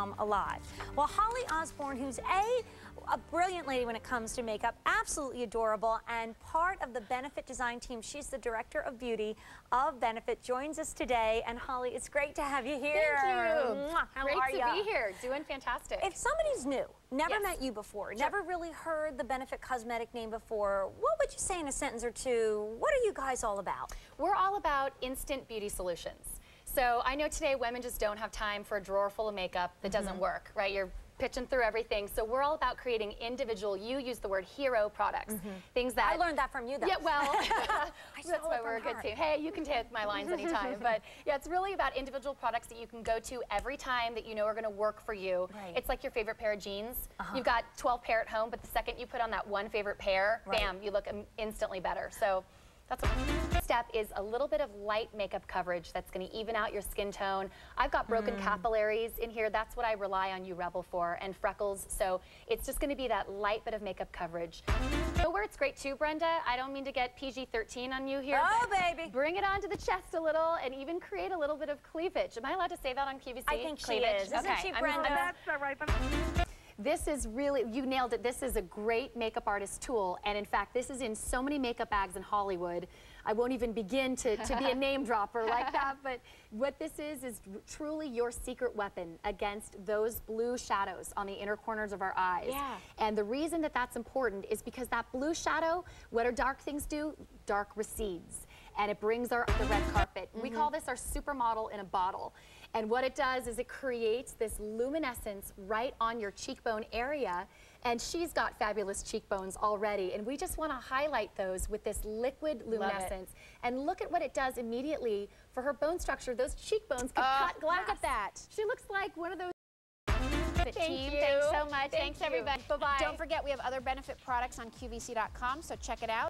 come alive. Well, Holly Osborne, who's a brilliant lady when it comes to makeup, absolutely adorable, and part of the Benefit design team. She's the director of beauty of Benefit, joins us today. And Holly, it's great to have you here. Thank you. How great are to ya? be here. Doing fantastic. If somebody's new, never Yes. met you before, Sure. never really heard the Benefit cosmetic name before, what would you say in a sentence or two? What are you guys all about? We're all about instant beauty solutions. So I know today women just don't have time for a drawer full of makeup that doesn't work, right? You're pitching through everything. So we're all about creating individual, you use the word hero products. Things that... I learned that from you, though. Yeah, well, that's stole why it we're a from good her. team. Hey, you can take my lines anytime. But yeah, it's really about individual products that you can go to every time that you know are going to work for you. Right. It's like your favorite pair of jeans. You've got 12 pair at home, but the second you put on that one favorite pair, bam, you look instantly better. So that's a step is a little bit of light makeup coverage that's going to even out your skin tone. I've got broken capillaries in here. That's what I rely on you Rebel for, and freckles. So it's just going to be that light bit of makeup coverage. You know where it's great too, Brenda? I don't mean to get PG-13 on you here. Oh, but baby. Bring it onto the chest a little and even create a little bit of cleavage. Am I allowed to say that on QVC? I think cleavage? she is. Isn't Okay. she, Brenda? That's all right. This is really, you nailed it. This is a great makeup artist tool. And in fact, this is in so many makeup bags in Hollywood. I won't even begin to be a name dropper like that. But what this is truly your secret weapon against those blue shadows on the inner corners of our eyes. Yeah. And the reason that that's important is because that blue shadow, what do dark things do? Dark recedes. And it brings the red carpet. We call this our supermodel in a bottle. And what it does is it creates this luminescence right on your cheekbone area. And she's got fabulous cheekbones already. And we just want to highlight those with this liquid luminescence. And look at what it does immediately for her bone structure. Those cheekbones could cut glass. Look at that. She looks like one of those. Team. you. Thanks so much. Thanks, Thanks, everybody. Bye-bye. Don't forget, we have other Benefit products on QVC.com, so check it out.